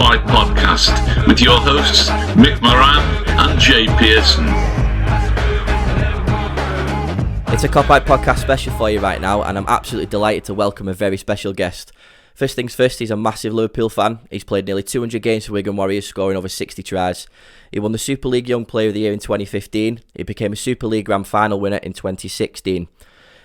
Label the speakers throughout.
Speaker 1: Kopite podcast with your hosts Mick Moran and Jay Pearson.
Speaker 2: It's a Kopite podcast special for you right now, and I'm absolutely delighted to welcome a very special guest. First things first, he's a massive Liverpool fan. He's played nearly 200 games for Wigan Warriors, scoring over 60 tries. He won the Super League Young Player of the Year in 2015. He became a Super League Grand Final winner in 2016.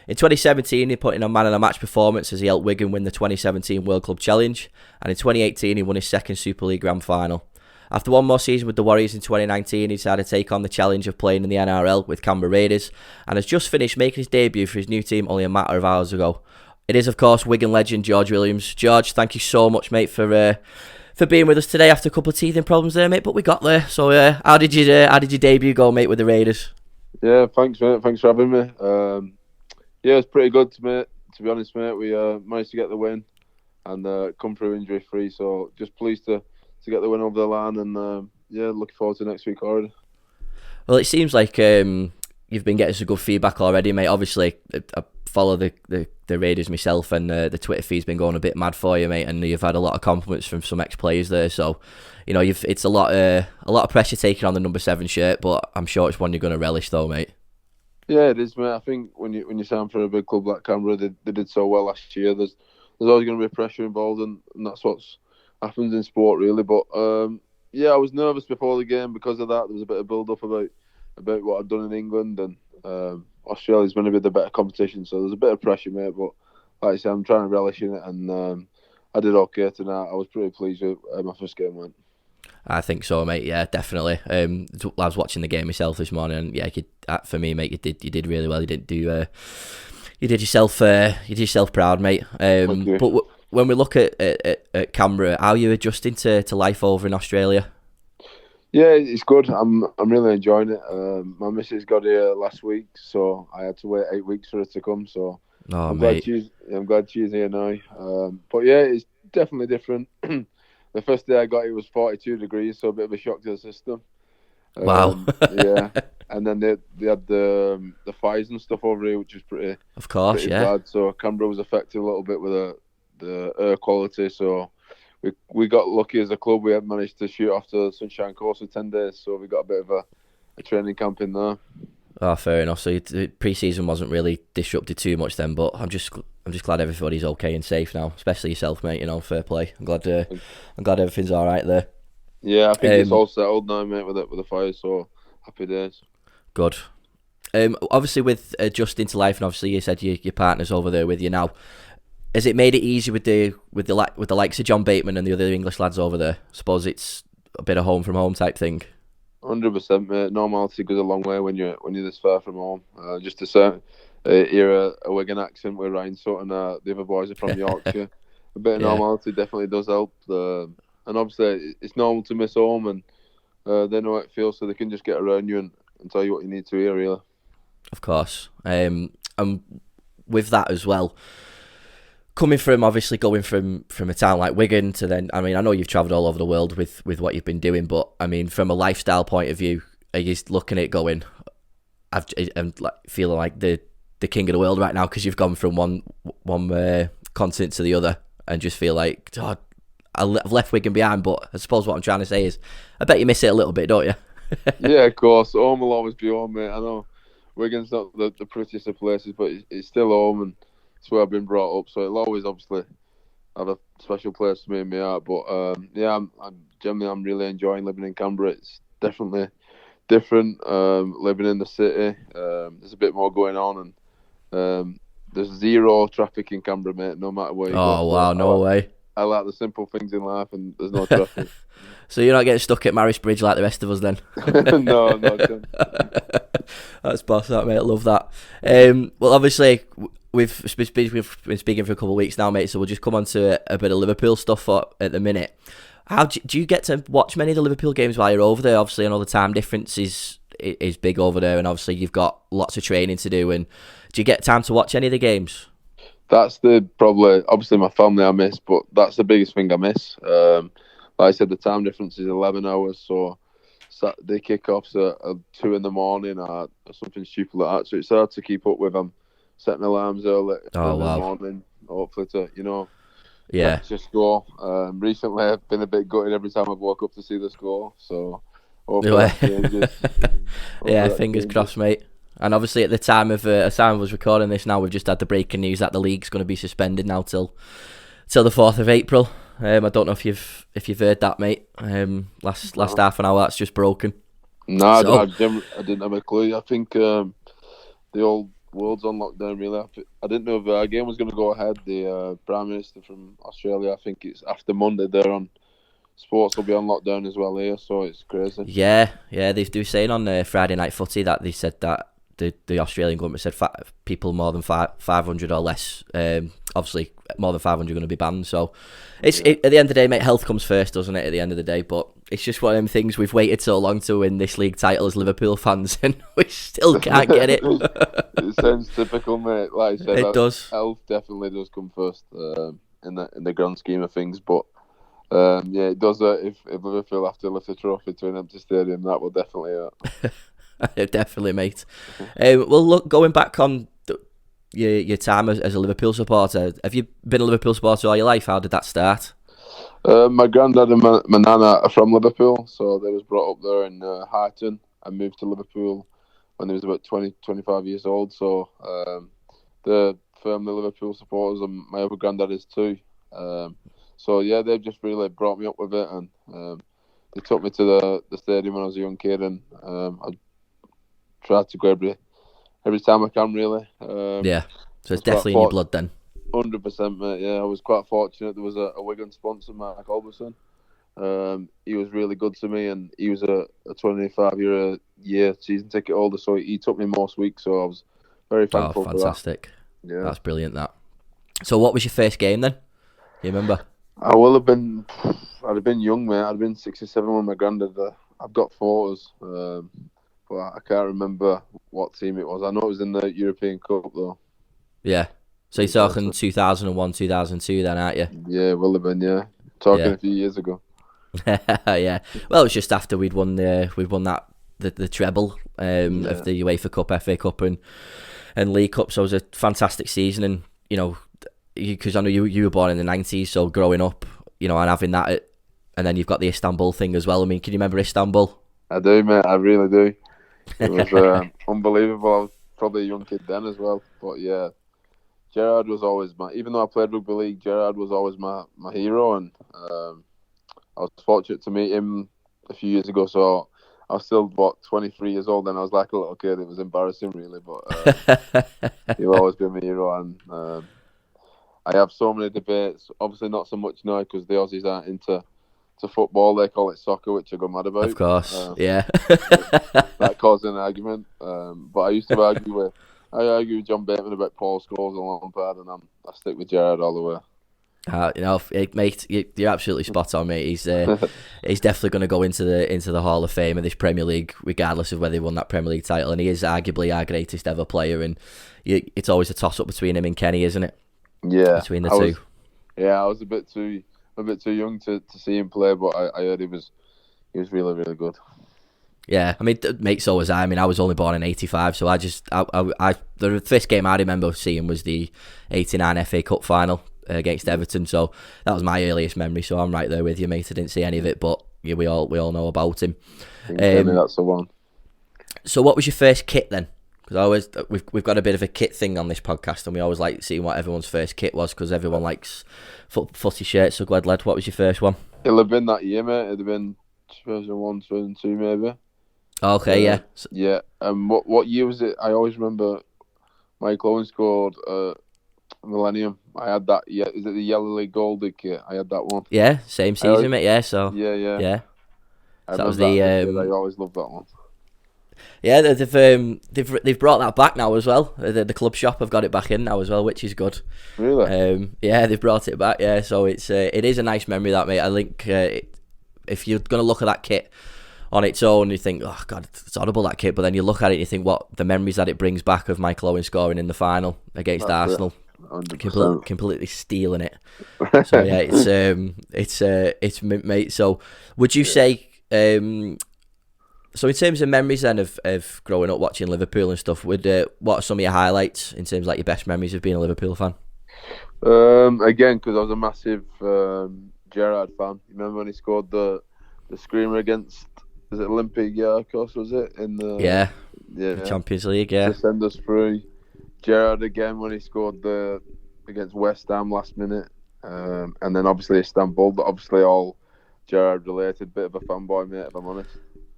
Speaker 2: In 2017, he put in a man of the match performance as he helped Wigan win the 2017 World Club Challenge, and in 2018 he won his second Super League Grand Final. After one more season with the Warriors in 2019, he decided to take on the challenge of playing in the NRL with Canberra Raiders, and has just finished making his debut for his new team only a matter of hours ago. It is, of course, Wigan legend George Williams. George, thank you so much, mate, for being with us today after a couple of teething problems there, mate, but we got there. So how did your debut go, mate, with the Raiders?
Speaker 3: Yeah, thanks, mate. Thanks for having me. Yeah, it's pretty good, mate. To be honest, mate, we managed to get the win and come through injury free. So just pleased to get the win over the line, and yeah, looking forward to next week already.
Speaker 2: Well, it seems like you've been getting some good feedback already, mate. Obviously, I follow the Raiders myself, and the Twitter feed's been going a bit mad for you, mate. And you've had a lot of compliments from some ex-players there. So, you know, it's a lot of pressure taken on the number 7 shirt, but I'm sure it's one you're going to relish, though, mate.
Speaker 3: Yeah, it is, mate. I think when you sign for a big club like Canberra, they did so well last year. There's always going to be pressure involved, and that's what's happens in sport, really. But yeah, I was nervous before the game because of that. There was a bit of build up about what I'd done in England, and Australia's going to be the better competition, so there's a bit of pressure, mate. But like I said, I'm trying to relish in it, and I did okay tonight. I was pretty pleased with my first game went.
Speaker 2: I think so, mate. Yeah, definitely. I was watching the game myself this morning, and yeah, for me, mate, you did really well. You did yourself proud, mate. But when we look at Canberra, how are you adjusting to life over in Australia?
Speaker 3: Yeah, it's good. I'm really enjoying it. My missus got here last week, so I had to wait 8 weeks for her to come. So I'm glad she's here now. But yeah, it's definitely different. The first day I got it was 42 degrees, so a bit of a shock to the system.
Speaker 2: Wow.
Speaker 3: Yeah, and then they had the fires and stuff over here, which was pretty bad. So Canberra was affected a little bit with the air quality. So we got lucky as a club. We had managed to shoot off to the Sunshine Coast for 10 days, so we got a bit of a training camp in there. Oh,
Speaker 2: fair enough. So pre-season wasn't really disrupted too much then, but I'm just glad everybody's okay and safe now, especially yourself, mate. You know, fair play. I'm glad everything's all right there.
Speaker 3: Yeah, I think it's all settled now, mate, with the fire. So happy days.
Speaker 2: Good. Obviously, with adjusting to life, and obviously you said your partner's over there with you now. Has it made it easier with the likes of John Bateman and the other English lads over there? I suppose it's a bit of home from home type thing.
Speaker 3: 100%, mate. Normality goes a long way when you're this far from home. Just to hear a Wigan accent with Ryan Sutton, the other boys are from Yorkshire. A bit of normality definitely does help. And obviously, it's normal to miss home, and they know how it feels, so they can just get around you and tell you what you need to hear, really.
Speaker 2: Of course. And with that as well, coming from a town like Wigan to then, I mean, I know you've travelled all over the world with what you've been doing, but I mean, from a lifestyle point of view, are you looking at it going, I'm feeling like the king of the world right now because you've gone from one continent to the other and just feel like, God, I've left Wigan behind, but I suppose what I'm trying to say is, I bet you miss it a little bit, don't you?
Speaker 3: Yeah, of course. Home will always be home, mate. I know Wigan's not the prettiest of places, but it's still home, and it's where I've been brought up, so it'll always obviously have a special place for me in my heart. But yeah, I'm really enjoying living in Canberra. It's definitely different living in the city. There's a bit more going on, and there's zero traffic in Canberra, mate, no matter where you go.
Speaker 2: Oh, wow, no way.
Speaker 3: I like the simple things in life, and there's no traffic.
Speaker 2: So you're not getting stuck at Marist Bridge like the rest of us then?
Speaker 3: No.
Speaker 2: That's boss, that, mate. I love that. Well, obviously, we've been speaking for a couple of weeks now, mate, so we'll just come on to a bit of Liverpool stuff at the minute. How do you get to watch many of the Liverpool games while you're over there? Obviously, I know the time difference is big over there, and obviously you've got lots of training to do. And do you get time to watch any of the games?
Speaker 3: That's obviously my family I miss, but that's the biggest thing I miss. Like I said, the time difference is 11 hours, so Saturday kickoffs are 2 in the morning or something stupid like that. So it's hard to keep up with them. Setting alarms early in the morning, hopefully to
Speaker 2: Yeah.
Speaker 3: Just score. Recently, I've been a bit gutted every time I've woke up to see the score. So, hopefully that changes.
Speaker 2: Yeah, fingers crossed, mate. And obviously, at the time of I was recording this now, we've just had the breaking news that the league's going to be suspended now till the 4th of April. I don't know if you've heard that, mate. Last half an hour, that's just broken.
Speaker 3: No, I didn't have a clue. I think the old world's on lockdown, really. I didn't know if our game was going to go ahead. The Prime Minister from Australia, I think it's after Monday, they're on. Sports will be on lockdown as well here, so it's crazy.
Speaker 2: Yeah, they do saying on Friday Night Footy that they said that the Australian government said people more than 500 or less, obviously more than 500 are going to be banned. So at the end of the day, mate, health comes first, doesn't it? At the end of the day, but it's just one of them things. We've waited so long to win this league title as Liverpool fans, and we still can't get it.
Speaker 3: It sounds typical, mate. Like I said,
Speaker 2: it does.
Speaker 3: Health definitely does come first in the grand scheme of things, but. Yeah, it does. If Liverpool have to lift a trophy to an empty stadium, that will definitely hurt.
Speaker 2: Definitely, mate. Well, look, going back on your time as a Liverpool supporter, have you been a Liverpool supporter all your life? How did that start?
Speaker 3: My granddad and my nana are from Liverpool, so they was brought up there in Highton. I moved to Liverpool when I was about 25 years old. So the firmly Liverpool supporters, and my other granddad is too. So yeah, they've just really brought me up with it, and they took me to the stadium when I was a young kid, and I tried to go every time I can, really.
Speaker 2: Yeah, so it's definitely in your blood then.
Speaker 3: 100%, mate. Yeah, I was quite fortunate. There was a Wigan sponsor, Mark Alberson. He was really good to me, and he was a 25-year season ticket holder, so he took me most weeks. So I was very thankful for that.
Speaker 2: Fantastic!
Speaker 3: Yeah,
Speaker 2: that's brilliant. That. So, what was your first game then? You remember?
Speaker 3: I will have been. I'd have been young, mate. I'd have been 67 when my granddad. I've got photos, but I can't remember what team it was. I know it was in the European Cup though.
Speaker 2: Yeah. So you're talking 2001, 2002 then, aren't you?
Speaker 3: Yeah, will have been. Yeah, talking a few years ago.
Speaker 2: Yeah. Well, it was just after we'd won the treble of the UEFA Cup, FA Cup, and League Cup. So it was a fantastic season, and you know. Because I know you were born in the 90s, so growing up, you know, and having that, and then you've got the Istanbul thing as well. I mean, can you remember Istanbul?
Speaker 3: I do, mate. I really do. It was unbelievable. I was probably a young kid then as well. But yeah, Gerrard was always even though I played rugby league, Gerrard was always my hero, and I was fortunate to meet him a few years ago. So I was still, 23 years old, and I was like a little kid. It was embarrassing, really, but he'll always be my hero, and I have so many debates. Obviously, not so much now because the Aussies aren't into football. They call it soccer, which I go mad about.
Speaker 2: Of course, yeah.
Speaker 3: That caused an argument. But I used to argue with John Bateman about Paul Scholes and Lampard, and I stick with Gerrard all the way.
Speaker 2: You know, mate, you're absolutely spot on, mate. He's definitely going to go into the Hall of Fame of this Premier League, regardless of whether he won that Premier League title. And he is arguably our greatest ever player. And it's always a toss up between him and Kenny, isn't it?
Speaker 3: Yeah,
Speaker 2: between the two.
Speaker 3: I was a bit too young to see him play, but I heard he was really, really good.
Speaker 2: Yeah, I mean, mate, so was I. I mean, I was only born in '85, so the first game I remember seeing was the '89 FA Cup final against Everton. So that was my earliest memory. So I'm right there with you, mate. I didn't see any of it, but yeah, we all know about him.
Speaker 3: That's the one.
Speaker 2: So what was your first kit then? Because we've got a bit of a kit thing on this podcast, and we always like seeing what everyone's first kit was, because everyone likes footy shirts. So glad lad, what was your first one?
Speaker 3: It'll have been that year, mate. It'd have been 2001, 2002, maybe.
Speaker 2: Okay, yeah.
Speaker 3: Yeah. What year was it? I always remember Michael Owen scored Millennium. I had that. Yeah, is it the yellow golden kit? I had that one.
Speaker 2: Yeah, same season, mate. Yeah, so
Speaker 3: yeah.
Speaker 2: So that was the.
Speaker 3: I always loved that one.
Speaker 2: Yeah, they've brought that back now as well. The club shop have got it back in now as well, which is good.
Speaker 3: Really?
Speaker 2: Yeah, they've brought it back. Yeah, so it is a nice memory, that, mate. I think if you're gonna look at that kit on its own, you think, oh god, it's horrible, that kit. But then you look at it and you think, what the memories that it brings back of Michael Owen scoring in the final against Arsenal, completely stealing it. So yeah, it's mate. So would you say? So in terms of memories then of growing up watching Liverpool and stuff, what are some of your highlights in terms of like your best memories of being a Liverpool fan?
Speaker 3: Again, because I was a massive Gerrard fan. You remember when he scored the screamer against, is it Olympiacos, was it? In the
Speaker 2: Champions League, yeah.
Speaker 3: To send us through. Gerrard again when he scored against West Ham last minute. And then obviously Istanbul, but obviously all Gerrard related. Bit of a fanboy, mate, if I'm honest.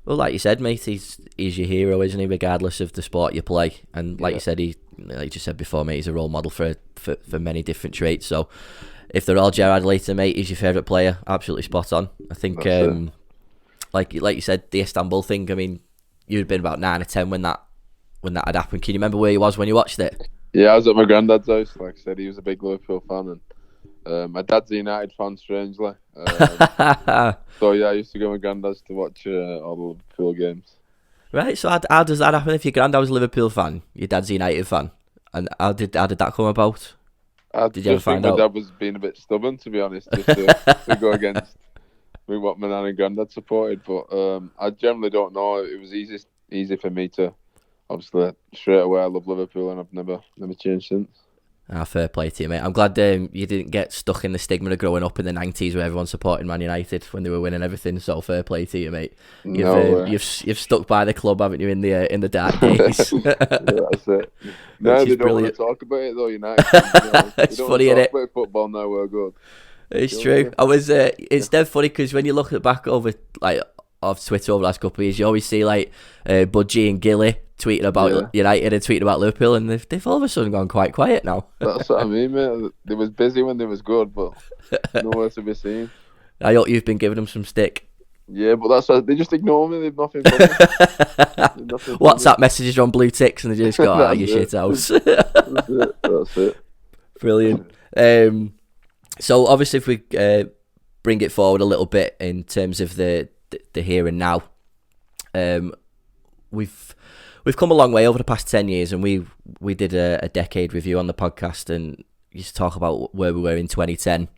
Speaker 2: Well, like you said, mate, he's your hero, isn't he? Regardless of the sport you play, and like you said, like you just said before, mate, he's a role model for many different traits. So, if they're all Gerrard later, mate, he's your favourite player. Absolutely spot on. I think, like you said, the Istanbul thing. I mean, you'd have been about 9 or 10 when that had happened. Can you remember where you was when you watched it?
Speaker 3: Yeah, I was at my granddad's house. Like I said, he was a big Liverpool fan, and my dad's a United fan, strangely. So yeah, I used to go with my granddad's to watch all the Liverpool games.
Speaker 2: Right, so how does that happen if your granddad was a Liverpool fan, your dad's a United fan? And how did that come about? Did you ever find out?
Speaker 3: My dad was being a bit stubborn, to be honest, just to go against what my nan and granddad supported. But I generally don't know. It was easy for me to, obviously, straight away I love Liverpool, and I've never changed since.
Speaker 2: Fair play to you, mate. I'm glad you didn't get stuck in the stigma of growing up in the 90s where everyone supported Man United when they were winning everything. So fair play to you, mate. You've stuck by the club, haven't you, in the dark days?
Speaker 3: Yeah, that's it. No, they don't want to talk about it though. United.
Speaker 2: It's funny, isn't it?
Speaker 3: About football now, we're good.
Speaker 2: It's true. It's dead funny because when you look back over of Twitter over the last couple of years, you always see like Budgie and Gilly tweeting about United and tweeting about Liverpool, and they've all of a sudden gone quite quiet now.
Speaker 3: That's what I mean, mate. They was busy when they was good, but nowhere to be seen.
Speaker 2: I hope you've been giving them some stick.
Speaker 3: Yeah, but that's they just ignore me. They've nothing for me.
Speaker 2: WhatsApp messages on blue ticks, and they just go, your shit house.
Speaker 3: That's it. Brilliant.
Speaker 2: So obviously, if we bring it forward a little bit in terms of the here and now, we've come a long way over the past 10 years, and we did a decade review on the podcast, and used to talk about where we were in 2010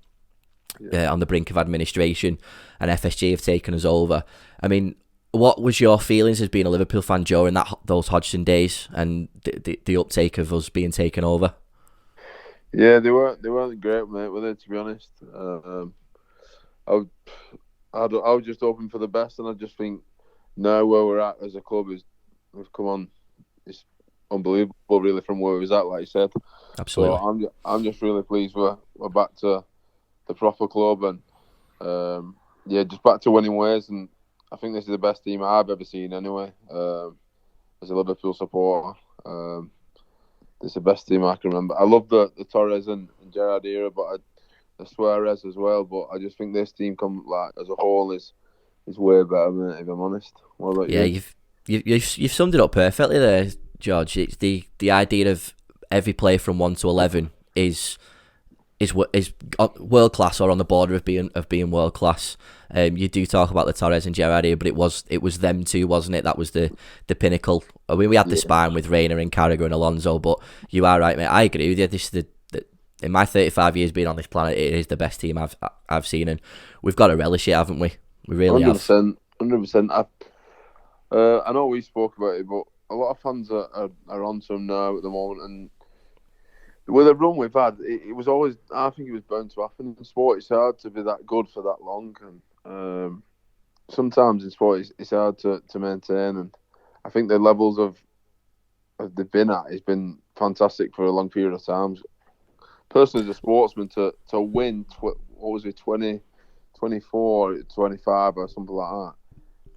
Speaker 2: on the brink of administration, and FSG have taken us over. I mean, what was your feelings as being a Liverpool fan during those Hodgson days and the uptake of us being taken over?
Speaker 3: Yeah, they weren't great, mate, were they, to be honest? I was just hoping for the best, and I just think now where we're at as a club we've come on. It's unbelievable, really, from where we was at, like you said.
Speaker 2: Absolutely.
Speaker 3: So I'm just really pleased we're back to the proper club, and just back to winning ways. And I think this is the best team I've ever seen, anyway. As a Liverpool supporter, it's the best team I can remember. I love the Torres and Gerrard era, but the Suarez as well. But I just think this team as a whole is way better, mate, if I'm honest. What about you?
Speaker 2: You've summed it up perfectly there, George. It's the idea of every player from 1 to 11 is world class, or on the border of being world class. You do talk about the Torres and Gerrard here, but it was them two, wasn't it? That was the pinnacle. I mean, we had the spine with Reina and Carragher and Alonso, but you are right, mate. I agree with you. This is in my 35 years being on this planet, it is the best team I've seen, and we've got to relish it, haven't we? We really
Speaker 3: 100%, 100%. I know we spoke about it, but a lot of fans are onto them now at the moment, and with the run we've had, it was always, I think it was bound to happen in sport. It's hard to be that good for that long, and sometimes in sport it's hard to maintain, and I think the levels of they've been at has been fantastic for a long period of time. Personally, as a sportsman, to win, 20, 24, 25 or something like that.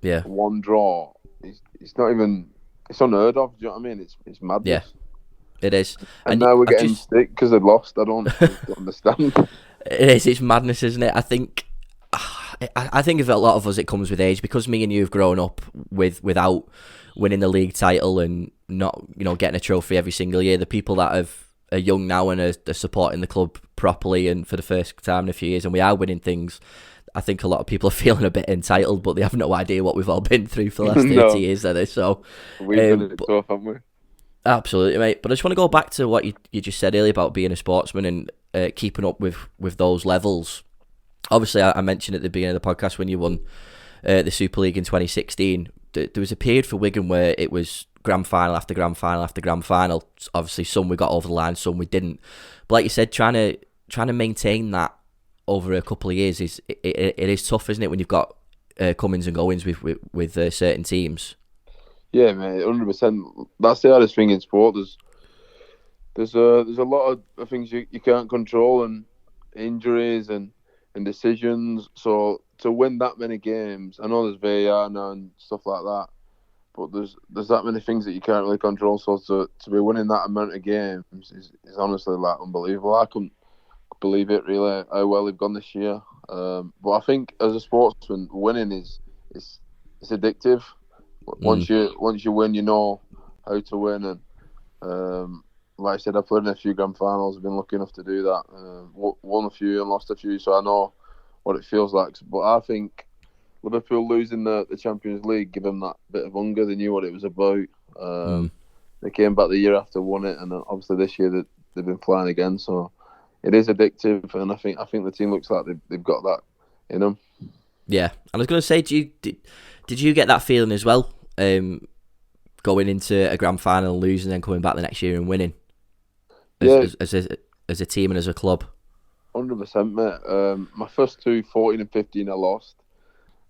Speaker 2: Yeah.
Speaker 3: One draw. It's not even. It's unheard of. Do you know what I mean? It's madness.
Speaker 2: Yeah. It is.
Speaker 3: And now we're getting stick because they've lost. I don't understand.
Speaker 2: It is. It's madness, isn't it? I think if a lot of us, it comes with age, because me and you have grown up without winning the league title and not, getting a trophy every single year. The people that are young now and are supporting the club properly and for the first time in a few years, and we are winning things, I think a lot of people are feeling a bit entitled, but they have no idea what we've all been through for the last 30 years, are they? So
Speaker 3: we've been it tough, haven't we?
Speaker 2: Absolutely, mate. But I just want to go back to what you just said earlier about being a sportsman and keeping up with those levels. Obviously, I mentioned at the beginning of the podcast when you won the Super League in 2016, there was a period for Wigan where it was grand final after grand final after grand final. Obviously, some we got over the line, some we didn't. But like you said, trying to maintain that over a couple of years it is tough, isn't it? When you've got comings and goings with certain teams.
Speaker 3: Yeah, mate, 100%. That's the hardest thing in sport. There's a lot of things you can't control, and injuries and decisions. So to win that many games, I know there's VAR now and stuff like that, but there's that many things that you can't really control. So to be winning that amount of games is honestly like unbelievable. I couldn't believe it really how well they've gone this year. But I think as a sportsman, winning is addictive. Once you win, you know how to win, and like I said, I've played in a few grand finals. I've been lucky enough to do that. Won a few and lost a few, so I know what it feels like. But I think Liverpool losing the Champions League gave them that bit of hunger. They knew what it was about. They came back the year after, won it, and obviously this year they've been flying again. So it is addictive, and I think the team looks like they've got that in them.
Speaker 2: Yeah, and I was going to say, did you get that feeling as well? Going into a grand final, losing, and then coming back the next year and winning. As a team and as a club.
Speaker 3: 100%, mate. My first two, 14 and 15, I lost.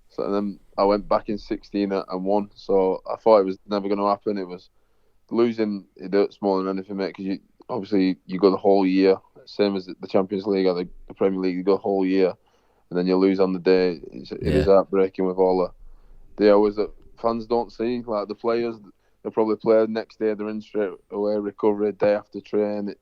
Speaker 3: So then I went back in 16 and won. So I thought it was never going to happen. It was losing. It hurts more than anything, mate. Because you go the whole year, same as the Champions League or the Premier League. You go the whole year, and then you lose on the day. It is heartbreaking with all the hours that fans don't see. Like the players, they probably play the next day. They're in straight away, recovery day after train.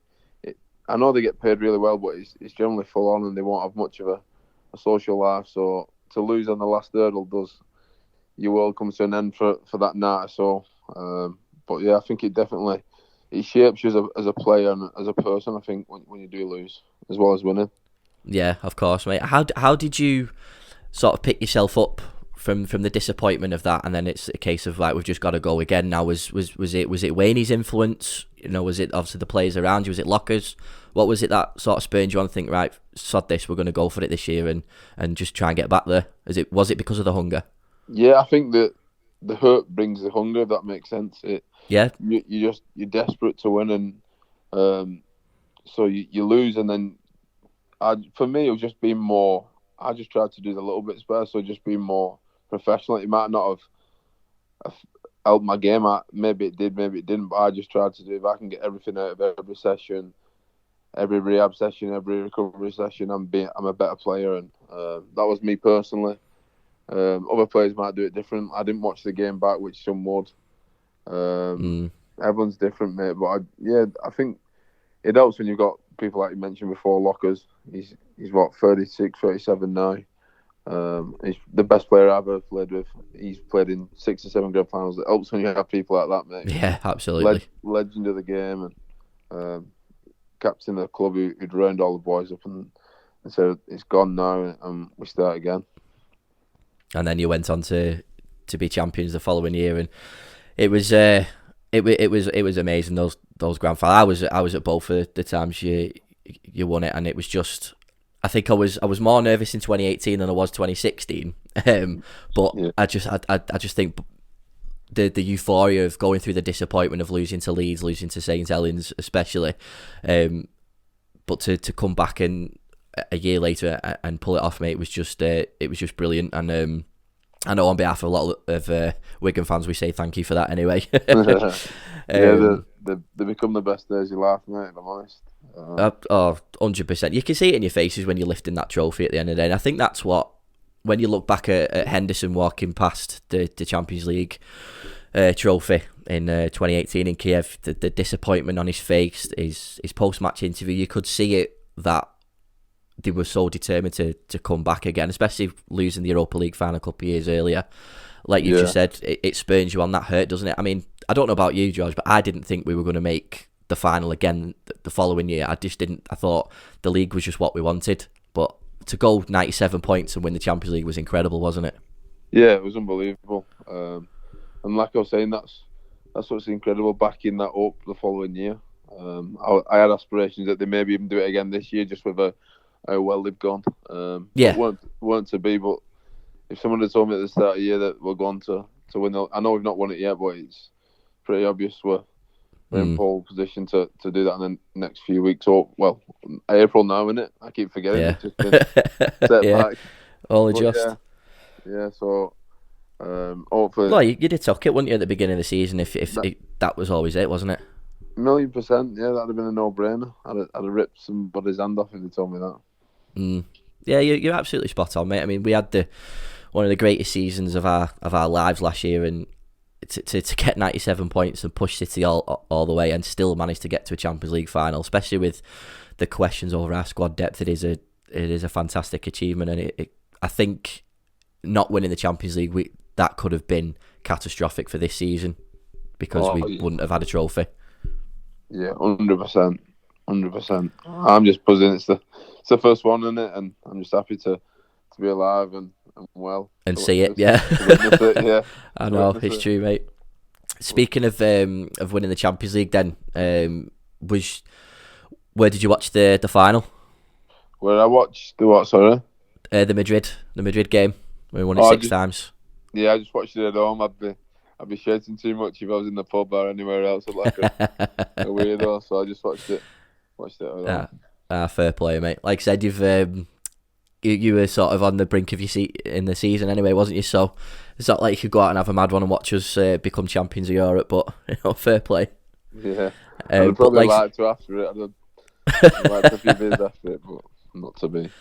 Speaker 3: I know they get paid really well, but it's generally full on, and they won't have much of a social life. So to lose on the last hurdle does your world comes to an end for that night or so. But yeah, I think it shapes you as a player and as a person. I think when you do lose as well as winning. Yeah,
Speaker 2: of course, mate. How did you sort of pick yourself up from the disappointment of that, and then it's a case of like we've just got to go again now? Was it Wayne's influence? Was it obviously the players around you? Was it Lockers? What was it that sort of spurred you on to think, right, sod this, we're going to go for it this year and just try and get back there? Was it because of the hunger?
Speaker 3: Yeah, I think that the hurt brings the hunger. If that makes sense. You're desperate to win, and so you lose, and then for me it was just being more. I just tried to do the little bits better, so just being more professional. It might not have helped my game out. Maybe it did, maybe it didn't. But I just tried to do. If I can get everything out of every session, every rehab session, every recovery session, I'm a better player, and that was me personally. Other players might do it different. I didn't watch the game back, which some would. Everyone's different, mate. But I think it helps when you've got people like you mentioned before, Lockers. He's what, 36, 37 now. He's the best player I've ever played with. He's played in 6 or 7 grand finals. It helps when you have people like that, mate.
Speaker 2: Yeah, absolutely.
Speaker 3: Legend of the game, and captain of the club who'd round all the boys up and said it's gone now and we start again.
Speaker 2: And then you went on to be champions the following year, and it was amazing, those grand finals. I was at both of the times you won it, and it was just, I think I was more nervous in 2018 than I was 2016. But yeah. I just think the euphoria of going through the disappointment of losing to Leeds, losing to St Helens especially, but to come back and a year later and pull it off, mate, it was just brilliant. And I know on behalf of a lot of Wigan fans, we say thank you for that anyway.
Speaker 3: They become the best days of your life, mate, if I'm honest.
Speaker 2: 100%. You can see it in your faces when you're lifting that trophy at the end of the day. And I think that's what, when you look back at Henderson walking past the Champions League trophy in 2018 in Kiev, the disappointment on his face, his post-match interview, you could see it, that they were so determined to come back again, especially losing the Europa League final a couple of years earlier. Like you just said, it spurns you on. That hurt, doesn't it? I mean, I don't know about you, George, but I didn't think we were going to make the final again the following year. I just didn't. I thought the league was just what we wanted. But to go 97 points and win the Champions League was incredible, wasn't it?
Speaker 3: Yeah, it was unbelievable. And like I was saying, that's what's incredible, backing that up the following year. I had aspirations that they maybe even do it again this year, just with how well they've gone. Weren't to be, but if someone had told me at the start of the year that we're going to win, I know we've not won it yet, but pretty obvious we're in pole position to do that in the next few weeks. Or April now, isn't it? I keep forgetting.
Speaker 2: Yeah.
Speaker 3: It's just been set back.
Speaker 2: Only just.
Speaker 3: Yeah. So hopefully.
Speaker 2: Well, you'd have took it, wouldn't you, at the beginning of the season if that was always it, wasn't it?
Speaker 3: 1,000,000%. Yeah, that'd have been a no-brainer. I'd have ripped somebody's hand off if they told me that.
Speaker 2: Yeah, you're absolutely spot on, mate. I mean, we had one of the greatest seasons of our lives last year, and to get 97 points and push City all the way and still manage to get to a Champions League final, especially with the questions over our squad depth, it is a fantastic achievement. And I think not winning the Champions League, that could have been catastrophic for this season because we wouldn't have had a trophy.
Speaker 3: Yeah, 100%. I'm just buzzing. It's the first one, isn't it? And I'm just happy to be alive and well.
Speaker 2: And see it, yeah.
Speaker 3: Yeah.
Speaker 2: I know, it's true, mate. Speaking of winning the Champions League then, where did you watch the final?
Speaker 3: Where I watched the what, sorry?
Speaker 2: The Madrid game. We won it 6 times.
Speaker 3: Yeah, I just watched it at home. I'd be shouting too much if I was in the pub or anywhere else. I'd like a weirdo, so I just watched it at home.
Speaker 2: Fair play, mate. Like I said, you were sort of on the brink of your seat in the season anyway, wasn't you? So it's not like you could go out and have a mad one and watch us become champions of Europe, but fair play.
Speaker 3: Yeah, I'd probably like to after it. I'd like a few beers after it, but not to be.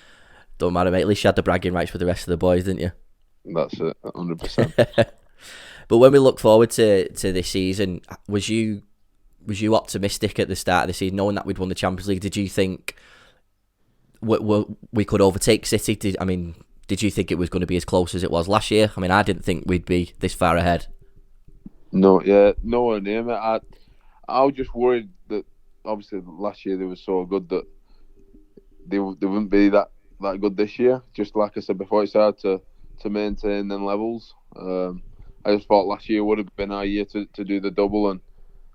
Speaker 2: Don't matter, mate. At least you had the bragging rights with the rest of the boys, didn't you?
Speaker 3: That's it, 100%.
Speaker 2: But when we look forward to this season, was you optimistic at the start of the season, knowing that we'd won the Champions League? Did you think we could overtake City? Did you think it was going to be as close as it was last year? I mean, I didn't think we'd be this far ahead.
Speaker 3: No, nowhere near, mate. I was just worried that obviously last year they were so good that they wouldn't be that good this year. Just like I said before, it's hard to maintain them levels. I just thought last year would have been our year to do the double, and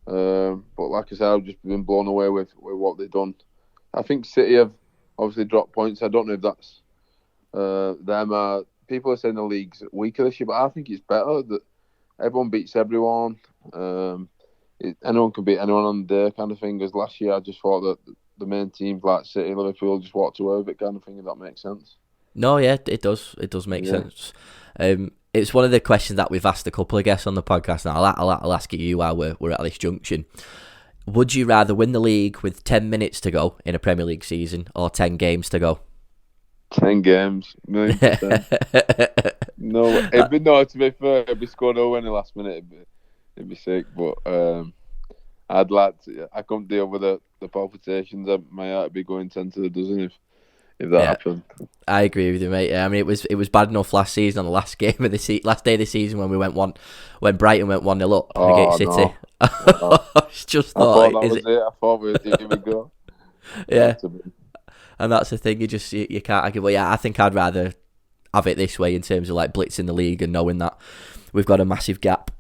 Speaker 3: but like I said, I've just been blown away with what they've done. I think City have obviously dropped points. I don't know if that's them. People are saying the league's weaker this year, but I think it's better that everyone beats everyone. Anyone can beat anyone on the day, kind of thing. Because last year, I just thought that the main teams like City, Liverpool just walked away with it, kind of thing. If that makes sense.
Speaker 2: No, yeah, it does. It does make sense. It's one of the questions that we've asked a couple of guests on the podcast. Now, I'll ask it you while we're at this junction. Would you rather win the league with 10 minutes to go in a Premier League season or 10 games to go?
Speaker 3: 10 games, 1,000,000%. No, to be fair, it'd be scored over in the last minute. It'd be sick, but I'd like to. I couldn't deal with the palpitations. My heart would be going 10 to the dozen if that happened. I
Speaker 2: agree with you, mate. Yeah, I mean, it was bad enough last season on the last game of the last day of the season when when Brighton went 1-0 up against City.
Speaker 3: No.
Speaker 2: I just thought
Speaker 3: that was it. I thought we didn't even go.
Speaker 2: Yeah, and that's the thing. You can't argue. But yeah, I think I'd rather have it this way in terms of like blitzing the league and knowing that we've got a massive gap.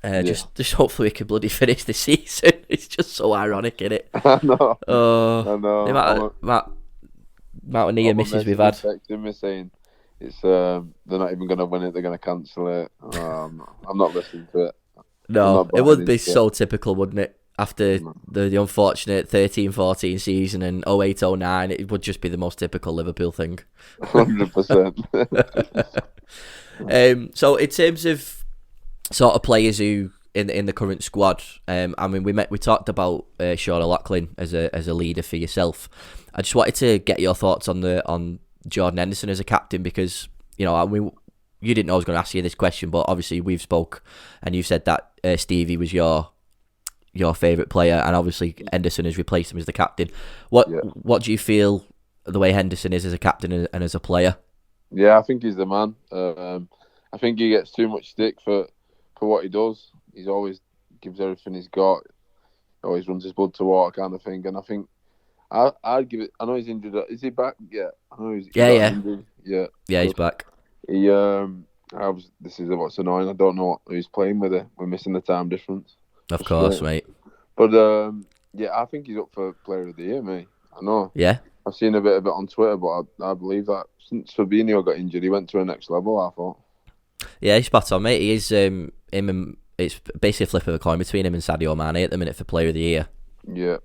Speaker 2: Just hopefully we can bloody finish the season. It's just so ironic, isn't it?
Speaker 3: I know.
Speaker 2: I know. The amount of near misses we've had.
Speaker 3: Me saying it's they're not even going to win it. They're going to cancel it. I'm not listening to it.
Speaker 2: No, it would be so typical, wouldn't it? After the unfortunate 13-14 season and 08-09, it would just be the most typical Liverpool thing.
Speaker 3: 100%.
Speaker 2: So in terms of sort of players who in the current squad, I mean, we talked about Sean O'Loughlin as a leader for yourself. I just wanted to get your thoughts on Jordan Henderson as a captain, because you didn't know I was going to ask you this question, but obviously we've spoke and you've said that Stevie was your favourite player, and obviously Henderson has replaced him as the captain. What do you feel the way Henderson is as a captain and as a player?
Speaker 3: Yeah, I think he's the man. I think he gets too much stick for what he does. He's always gives everything he's got. He always runs his blood to water, kind of thing. And I think I'd give it. I know he's injured. Is he back? Yeah. I know he's injured. Yeah,
Speaker 2: he's back.
Speaker 3: He this is what's annoying. I don't know who he's playing with. We're missing the time difference.
Speaker 2: Of course, mate.
Speaker 3: But I think he's up for Player of the Year, mate. I know.
Speaker 2: Yeah.
Speaker 3: I've seen a bit of it on Twitter, but I believe that since Fabinho got injured, he went to a next level, I thought.
Speaker 2: Yeah, he's spot on, mate. He is him it's basically a flip of a coin between him and Sadio Mane at the minute for Player of the Year.
Speaker 3: Yeah.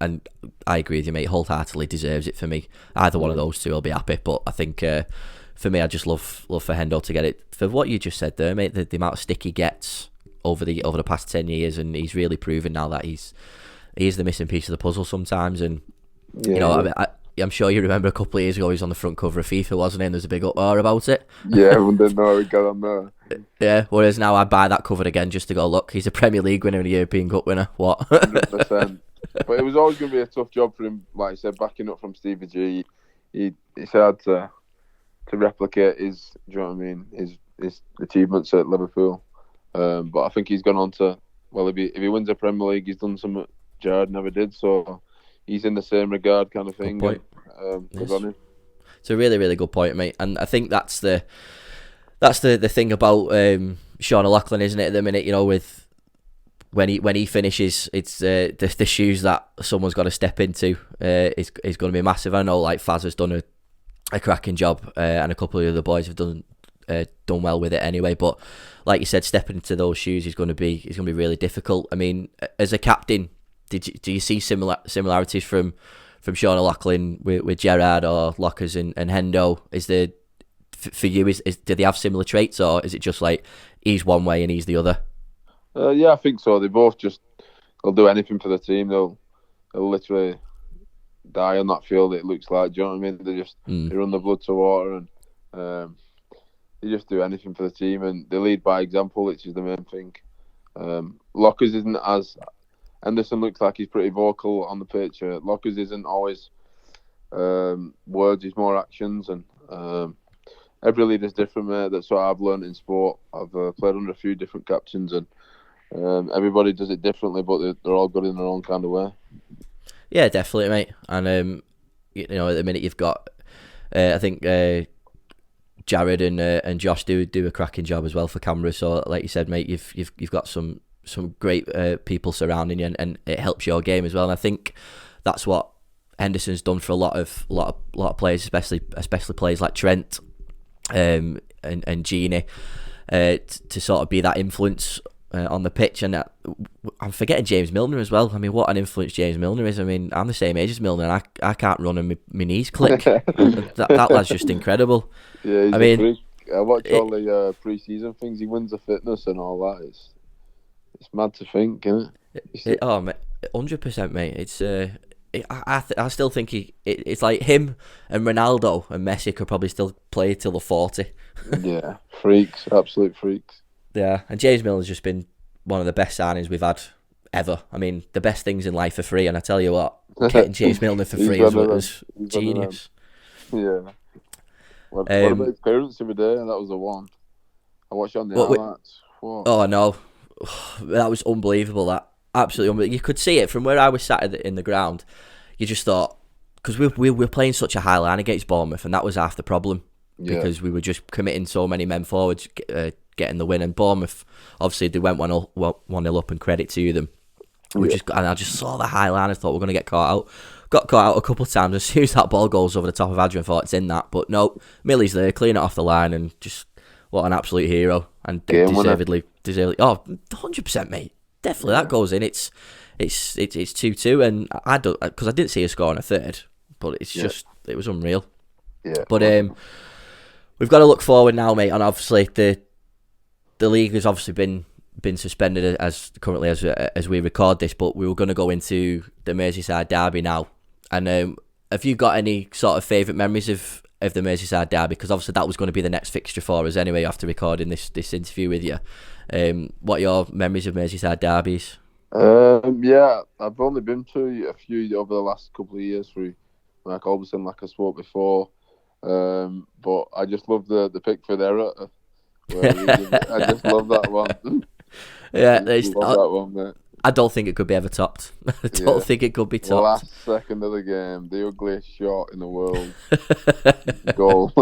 Speaker 2: And I agree with you, mate. Wholeheartedly deserves it for me. Either one of those two, I'll be happy. But I think for me, I just love for Hendo to get it for what you just said there, mate. The amount of stick he gets over the past 10 years, and he's really proven now that he is the missing piece of the puzzle sometimes. And I'm sure you remember a couple of years ago he was on the front cover of FIFA, wasn't he? And there's a big uproar about it.
Speaker 3: Yeah, everyone didn't know he got on there.
Speaker 2: Yeah, whereas now I buy that cover again just to go, look, he's a Premier League winner and a European Cup winner. What?
Speaker 3: 100%. But it was always going to be a tough job for him. Like I said, backing up from Stevie G, it's hard to replicate his, do you know what I mean, his achievements at Liverpool. But I think he's gone on to, well, if he wins the Premier League, he's done something Gerrard never did. So he's in the same regard, kind of thing.
Speaker 2: Good point.
Speaker 3: Good on him.
Speaker 2: It's a really, really good point, mate. And I think that's the thing about Sean O'Loughlin, isn't it? At the minute, you know, with when he finishes, it's the shoes that someone's got to step into is going to be massive. I know, like Faz has done a cracking job, and a couple of the other boys have done well with it anyway. But like you said, stepping into those shoes is going to be really difficult. I mean, as a captain, do you see similarities from Sean O'Loughlin with Gerrard or Lockers and Hendo? Is there, for you, do they have similar traits, or is it just like he's one way and he's the other?
Speaker 3: Yeah, I think so. They both they'll do anything for the team. They'll literally die on that field, it looks like. Do you know what I mean? They run the blood to water, and they just do anything for the team, and they lead by example, which is the main thing. Lockers isn't as... Henderson looks like he's pretty vocal on the pitch. Lockers isn't always words, he's more actions, and every leader's different, mate. That's what I've learned in sport. I've played under a few different captains, and everybody does it differently, but they're all good in their own kind of way.
Speaker 2: Yeah, definitely, mate. And you know, at the minute you've got, I think Jared and Josh do a cracking job as well for Canberra. So, like you said, mate, you've got some great people surrounding you, and it helps your game as well. And I think that's what Henderson's done for a lot of players, especially players like Trent and Genie, to sort of be that influence on the pitch. And I'm forgetting James Milner as well. I mean, what an influence James Milner is. I mean, I'm the same age as Milner, and I can't run and my knees click. that lad's just incredible.
Speaker 3: Yeah, he's a freak. I watch all the pre-season things. He wins the fitness and all that. It's mad to think, isn't it?
Speaker 2: Oh, mate, 100%, mate. It's I still think it's like him and Ronaldo and Messi could probably still play till they're 40.
Speaker 3: Yeah, freaks, absolute freaks.
Speaker 2: Yeah, and James Milner's just been one of the best signings we've had ever. I mean, the best things in life are free, and I tell you what, getting James Milner for free was genius.
Speaker 3: Yeah. What about his parents the other day? That was the one. I watched on the highlights.
Speaker 2: Oh, no. That was unbelievable, that. Absolutely unbelievable. You could see it from where I was sat in the ground. You just thought, because we were playing such a high line against Bournemouth, and that was half the problem, because we were just committing so many men forwards, getting the win. And Bournemouth, obviously, they went 1-0 up, and credit to them. And I just saw the high line. I thought we're going to get caught out. Got caught out a couple of times. As soon as that ball goes over the top of Adrian, I thought it's in that. But no, Millie's there, clean it off the line, and just what an absolute hero. And deservedly. Oh, 100%, mate. Definitely, that goes in. It's 2-2, and I don't, because I didn't see a score in a third, but it's just, it was unreal.
Speaker 3: Yeah.
Speaker 2: But we've got to look forward now, mate. And obviously the league has obviously been suspended as currently as we record this, but we were going to go into the Merseyside derby now. And have you got any sort of favourite memories of the Merseyside derby? Because obviously that was going to be the next fixture for us anyway after recording this interview with you. What are your memories of Merseyside derbies?
Speaker 3: Yeah, I've only been to a few over the last couple of years through Mark Alberson, like I spoke before. But I just love the Pickford era. I just love that one.
Speaker 2: Yeah,
Speaker 3: love that one, mate.
Speaker 2: I don't think it could be ever topped. I don't think it could be topped.
Speaker 3: Last second of the game, the ugliest shot in the world. Goal.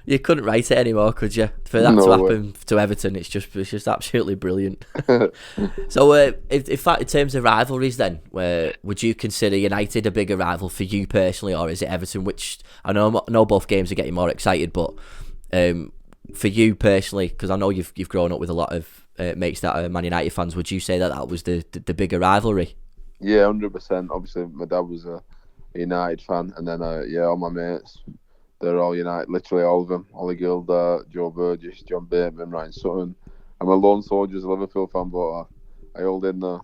Speaker 2: You couldn't write it anymore, could you? For that to happen to Everton, it's just absolutely brilliant. So, in fact, in terms of rivalries, then, would you consider United a bigger rival for you personally, or is it Everton? Which I know both games are getting more excited, but for you personally, because I know you've grown up with a lot of mates that are Man United fans. Would you say that was the bigger rivalry?
Speaker 3: Yeah, 100%. Obviously, my dad was a United fan, and then all my mates, they're all United. Literally all of them: Ollie Gilder, Joe Burgess, John Bateman, Ryan Sutton. I'm a lone soldier's a Liverpool fan, but I hold in there.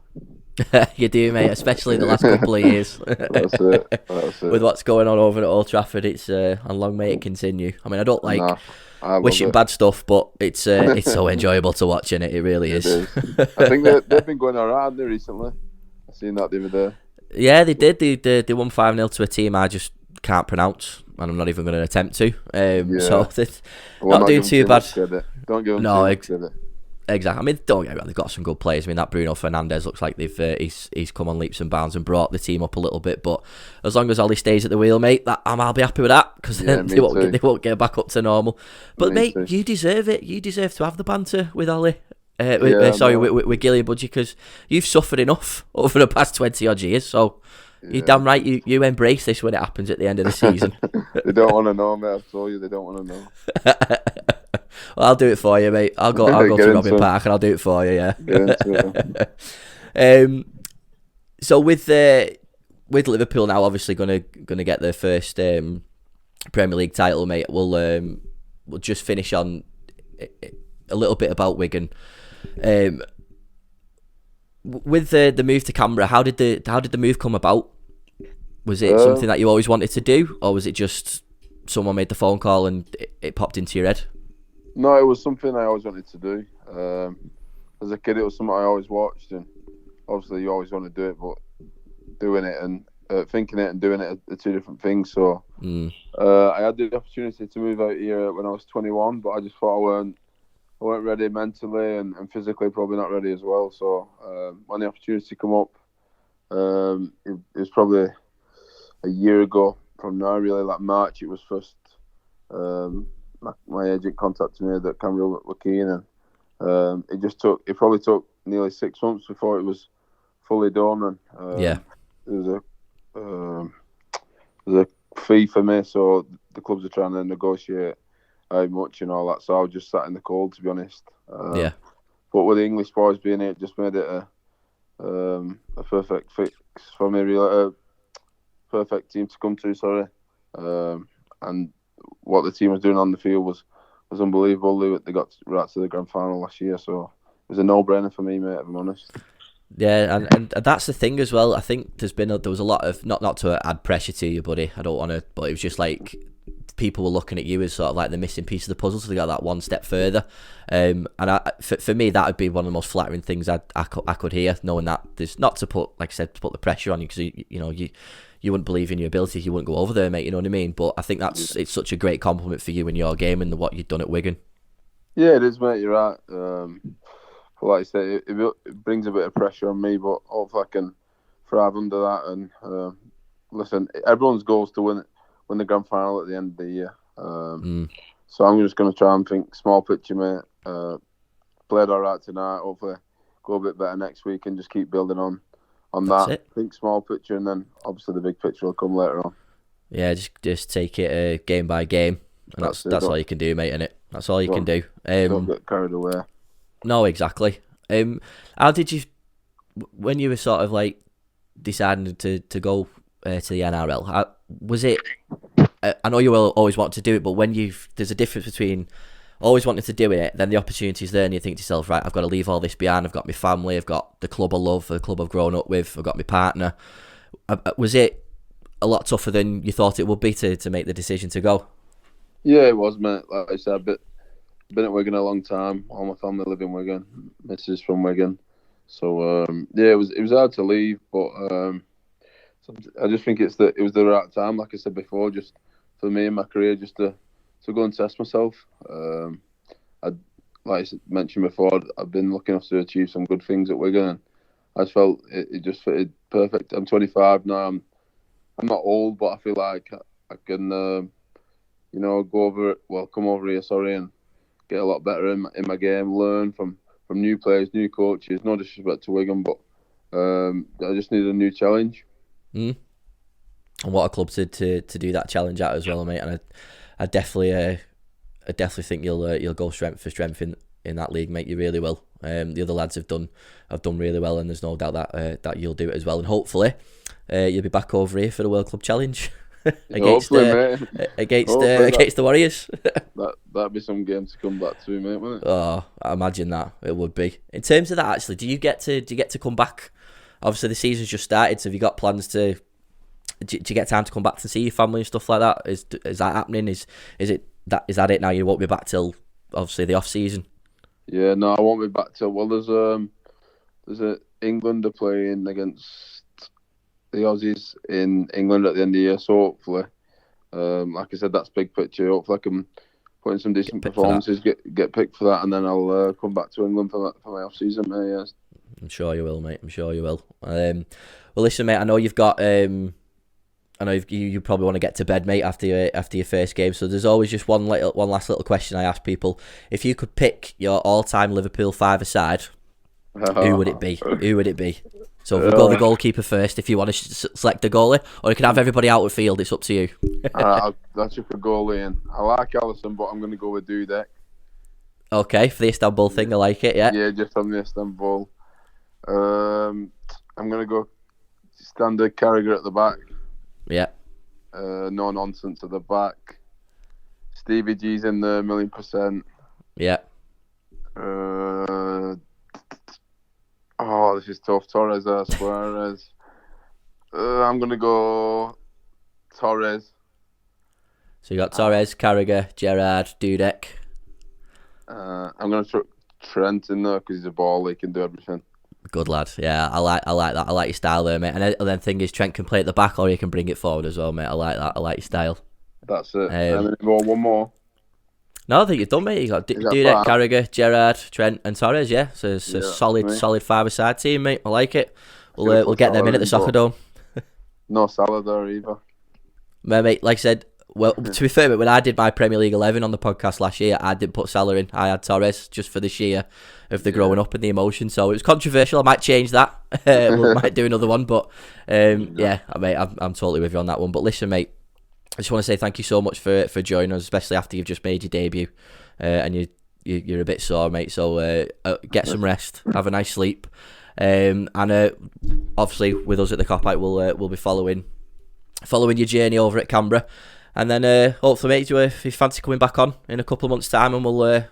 Speaker 2: You do, mate, especially the last couple of years.
Speaker 3: That's it.
Speaker 2: With what's going on over at Old Trafford, it's and long may it continue. I mean, I don't like wishing bad stuff, but it's so enjoyable to watch, innit? It really is.
Speaker 3: I think they've been going around there recently. I seen that the other day.
Speaker 2: Yeah, they did. They won 5-0 to a team I just can't pronounce, and I'm not even going to attempt to. So they're not doing too bad.
Speaker 3: Don't give them too much credit.
Speaker 2: Exactly. I mean, don't get me wrong, they've got some good players. I mean, that Bruno Fernandes looks like he's come on leaps and bounds and brought the team up a little bit. But as long as Ollie stays at the wheel, mate, I'll be happy with that, because they won't get back up to normal. But mate, you deserve it. You deserve to have the banter with Ollie. With Gillian Budgie, because you've suffered enough over the past 20 odd years. So you're damn right. You embrace this when it happens at the end of the season.
Speaker 3: They don't want to know, mate. I've told you they don't want to know.
Speaker 2: Well, I'll do it for you, mate. I'll go to Robin Park and I'll do it for you. Yeah. So with Liverpool now, obviously gonna get their first Premier League title, mate. We'll just finish on a little bit about Wigan. With the move to Canberra, how did the move come about? Was it something that you always wanted to do, or was it just someone made the phone call and it popped into your head?
Speaker 3: No, it was something I always wanted to do. As a kid, it was something I always watched, and obviously you always want to do it, but doing it and thinking it and doing it are two different things. So I had the opportunity to move out here when I was 21, but I just thought I weren't ready mentally and physically, probably not ready as well. So when the opportunity come up, it was probably a year ago from now, really, like March. It was first. My agent contacted me that Canberra were keen, and it probably took nearly 6 months before it was fully done. And it was a fee for me, so the clubs are trying to negotiate how much and all that. So I was just sat in the cold, to be honest. But with the English boys being here, it just made it a perfect fix for me, really. A perfect team to come to. Sorry, and what the team was doing on the field was unbelievable. They got right to the grand final last year, so it was a no-brainer for me, mate, if I'm honest.
Speaker 2: Yeah, and that's the thing as well. I think there was a lot of not to add pressure to you, buddy. I don't want to, but it was just like people were looking at you as sort of like the missing piece of the puzzle, so they got that one step further. And for me, that would be one of the most flattering things I could hear, knowing that there's not to put, like I said, to put the pressure on you, because you wouldn't believe in your ability, you wouldn't go over there, mate. You know what I mean? But I think it's such a great compliment for you in your game and what you've done at Wigan. Yeah,
Speaker 3: it is, mate. You're right. But like I say, it brings a bit of pressure on me, but hopefully I can thrive under that. And listen, everyone's goal is to win the grand final at the end of the year. So I'm just going to try and think small picture, mate. Played all right tonight. Hopefully go a bit better next week and just keep building on that. Think small picture, and then obviously the big picture will come later on.
Speaker 2: Yeah, just take it game by game, and that's all you can do, mate, innit? That's all you can do.
Speaker 3: Don't get carried away. No,
Speaker 2: exactly. How did you, when you were sort of like deciding to go to the NRL, was it, I know you will always want to do it, but when there's a difference between always wanting to do it, then the opportunity's there and you think to yourself, right, I've got to leave all this behind. I've got my family, I've got the club I love, the club I've grown up with, I've got my partner. Was it a lot tougher than you thought it would be to make the decision to go?
Speaker 3: Yeah, it was, mate. Like I said, been at Wigan a long time. All my family live in Wigan. Mrs. from Wigan. So, it was hard to leave, but I just think it was the right time, like I said before, just for me in my career, just to go and test myself. Like I mentioned before, I've been lucky enough to achieve some good things at Wigan, and I just felt it just fitted perfect. I'm 25 now. I'm not old, but I feel like I can, come over here, and get a lot better in my game, learn from new players, new coaches. No disrespect to Wigan, but I just need a new challenge.
Speaker 2: And what a club to do that challenge at as well, mate. And I definitely think you'll go strength for strength in that league, mate. You really will. The other lads have done really well, and there's no doubt that you'll do it as well. And hopefully, you'll be back over here for the World Club Challenge against the Warriors.
Speaker 3: That'd be some game to come back to, mate, wouldn't it?
Speaker 2: Oh, I imagine that it would be. In terms of that, actually, do you get to come back? Obviously, the season's just started, so have you got plans to? Do you get time to come back to see your family and stuff like that? Is that happening? Is that it now? You won't be back till obviously the off season.
Speaker 3: Yeah, no, I won't be back till. Well, there's a England are playing against the Aussies in England at the end of the year, so hopefully, like I said, that's big picture. Hopefully, I can put in some decent performances, get picked for that, and then I'll come back to England for my off season. Yes.
Speaker 2: I'm sure you will, mate. I'm sure you will. Well, listen, mate. I know you've got. I know you probably want to get to bed, mate, after your first game. So there's always just one last little question I ask people. If you could pick your all-time Liverpool five-a-side, who would it be? Who would it be? So we'll go the goalkeeper first. If you want to select the goalie, or you can have everybody out of field. It's up to you.
Speaker 3: I'll chuck a goalie in. I like Alisson, but I'm going to go with Dudek.
Speaker 2: Okay, for the Istanbul thing, I like it. Yeah.
Speaker 3: Yeah, just on the Istanbul. I'm going to go standard Carragher at the back.
Speaker 2: Yeah.
Speaker 3: No nonsense at the back. Stevie G's in the 1,000,000%.
Speaker 2: Yeah.
Speaker 3: This is tough. Torres, Suarez. I'm going to go Torres.
Speaker 2: So you got Torres, Carragher, Gerrard, Dudek.
Speaker 3: I'm going to chuck Trent in there because he's a baller. He can do everything. Good
Speaker 2: lad. Yeah, I like that. I like your style there, mate. And then thing is, Trent can play at the back or he can bring it forward as well, mate. I like that. I like your style.
Speaker 3: That's it. And then one more.
Speaker 2: No, I think you've done, mate. You got Dudek, Carragher, Gerrard, Trent, and Torres. Yeah, so it's a solid five-a-side team, mate. I like it. We'll get them in at the Soccer Dome.
Speaker 3: No Salah there either.
Speaker 2: Mate, like I said. Well, to be fair, but when I did my Premier League 11 on the podcast last year, I didn't put Salah in. I had Torres just for the sheer of the growing up and the emotion. So it was controversial. I might change that. We might do another one. But mate, I'm totally with you on that one. But listen, mate, I just want to say thank you so much for joining us, especially after you've just made your debut and you're a bit sore, mate. So get some rest, have a nice sleep, and obviously with us at the Kopite, we'll be following your journey over at Canberra. And then hopefully, mate, if you fancy coming back on in a couple of months' time, and we'll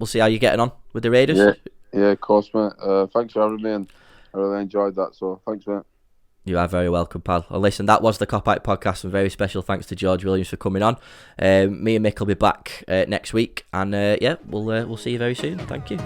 Speaker 2: see how you're getting on with the Raiders.
Speaker 3: Yeah, of course, mate. Thanks for having me, and I really enjoyed that. So thanks, mate.
Speaker 2: You are very welcome, pal. And listen, that was the Kopite podcast, and very special thanks to George Williams for coming on. Me and Mick will be back next week, and we'll see you very soon. Thank you.